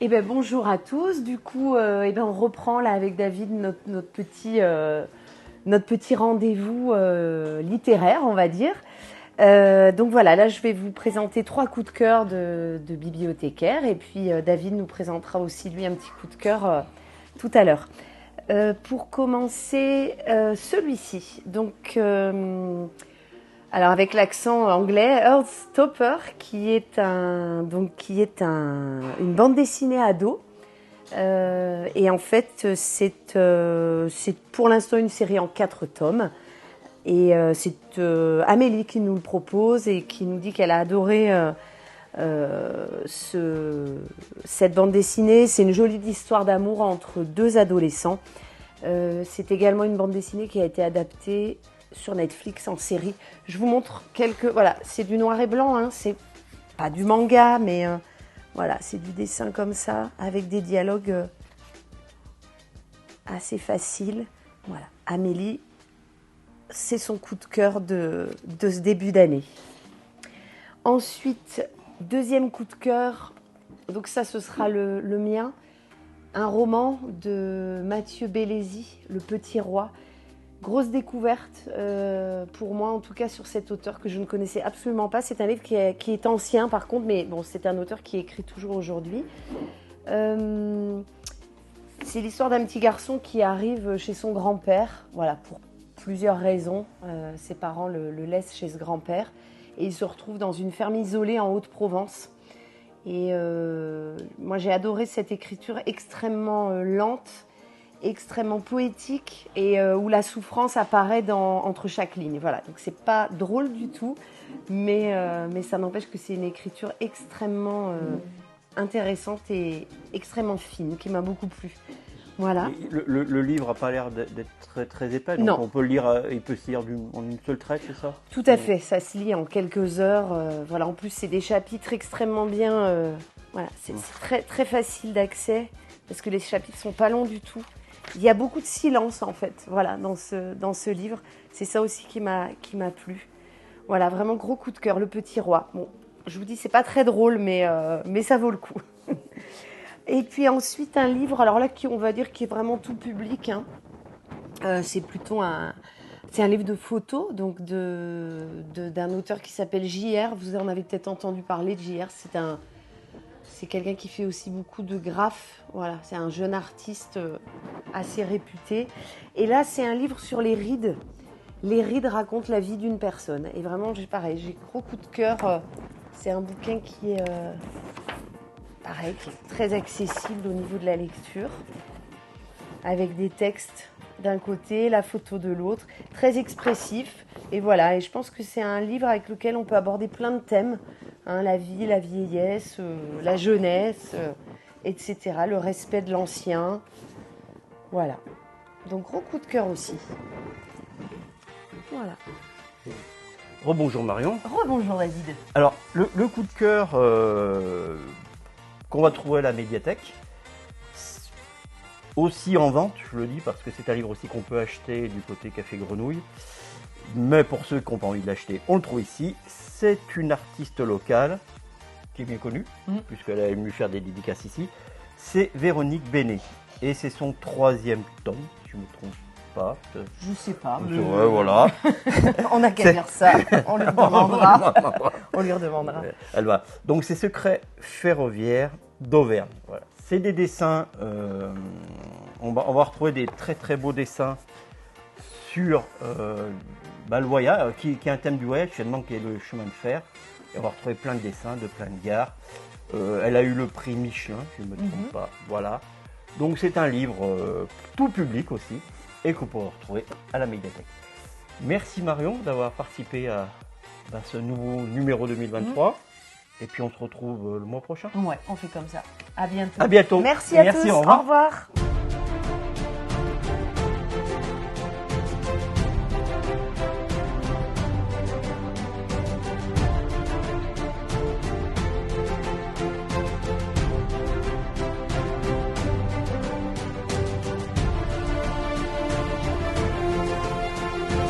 Eh ben, bonjour à tous. Du coup, on reprend là avec David notre petit rendez-vous littéraire, on va dire. Donc voilà, là je vais vous présenter 3 coups de cœur de bibliothécaires et puis David nous présentera aussi lui un petit coup de cœur tout à l'heure. Pour commencer, celui-ci. Donc, alors avec l'accent anglais, Earthstopper, qui est une bande dessinée ado. Et en fait, c'est pour l'instant une série en 4 tomes. Et c'est Amélie qui nous le propose et qui nous dit qu'elle a adoré cette bande dessinée. C'est une jolie histoire d'amour entre 2 adolescents. C'est également une bande dessinée qui a été adaptée sur Netflix en série. Je vous montre quelques... Voilà, c'est du noir et blanc, hein, c'est pas du manga, mais voilà, c'est du dessin comme ça, avec des dialogues assez faciles. Voilà, Amélie, c'est son coup de cœur de ce début d'année. Ensuite, deuxième coup de cœur, donc ça ce sera le mien, un roman de Mathieu Bellesi, Le Petit Roi. Grosse découverte pour moi en tout cas sur cet auteur que je ne connaissais absolument pas. C'est un livre qui est ancien par contre, mais bon, c'est un auteur qui écrit toujours aujourd'hui. C'est l'histoire d'un petit garçon qui arrive chez son grand-père, voilà, pour plusieurs raisons. Ses parents le laissent chez ce grand-père et il se retrouve dans une ferme isolée en Haute-Provence. Et moi j'ai adoré cette écriture extrêmement lente, extrêmement poétique et où la souffrance apparaît entre chaque ligne. Voilà, donc c'est pas drôle du tout, mais ça n'empêche que c'est une écriture extrêmement intéressante et extrêmement fine qui m'a beaucoup plu. Voilà. Le livre n'a pas l'air d'être très, très épais, donc non. on peut le lire, il peut se lire en une seule traite, c'est ça? Tout à fait, ça se lit en quelques heures. Voilà, en plus c'est des chapitres extrêmement bien. Voilà, c'est très, très facile d'accès parce que les chapitres sont pas longs du tout. Il y a beaucoup de silence en fait, voilà, dans ce livre. C'est ça aussi qui m'a plu. Voilà, vraiment gros coup de cœur, Le Petit Roi. Bon, je vous dis, c'est pas très drôle, mais ça vaut le coup. Et puis ensuite un livre, alors là, on va dire qui est vraiment tout public. Hein. C'est plutôt un livre de photos, donc d'un auteur qui s'appelle JR. Vous en avez peut-être entendu parler de JR. C'est quelqu'un qui fait aussi beaucoup de graphes. Voilà, c'est un jeune artiste assez réputé. Et là, c'est un livre sur les rides. Les rides racontent la vie d'une personne. Et vraiment, j'ai gros coup de cœur. C'est un bouquin qui est qui est très accessible au niveau de la lecture, avec des textes d'un côté, la photo de l'autre, très expressif. Et voilà, et je pense que c'est un livre avec lequel on peut aborder plein de thèmes. Hein, la vie, la vieillesse, la jeunesse, etc. Le respect de l'ancien. Voilà. Donc gros coup de cœur aussi. Voilà. Rebonjour Marion. Rebonjour David. Alors, le coup de cœur qu'on va trouver à la médiathèque, aussi en vente, je le dis parce que c'est un livre aussi qu'on peut acheter du côté Café Grenouille. Mais pour ceux qui n'ont pas envie de l'acheter, on le trouve ici. C'est une artiste locale qui est bien connue, puisqu'elle est venue faire des dédicaces ici. C'est Véronique Bénet. Et c'est son 3e tome, si je ne me trompe pas. Je ne sais pas. Mais... Ouais, voilà. On n'a qu'à dire ça. On lui redemandera. On lui redemandera. Elle va. Donc c'est Secrets ferroviaires d'Auvergne. Voilà. C'est des dessins. On va retrouver des très très beaux dessins sur le voyage, qui est un thème du voyage, finalement, qui est le chemin de fer. Et on va retrouver plein de dessins de plein de gares. Elle a eu le prix Michelin, si je ne me trompe pas. Voilà. Donc c'est un livre tout public aussi, et qu'on pourra retrouver à la médiathèque. Merci Marion d'avoir participé à ce nouveau numéro 2023. Et puis on se retrouve le mois prochain. Ouais, on fait comme ça. À bientôt. À bientôt. Merci à tous. Au revoir.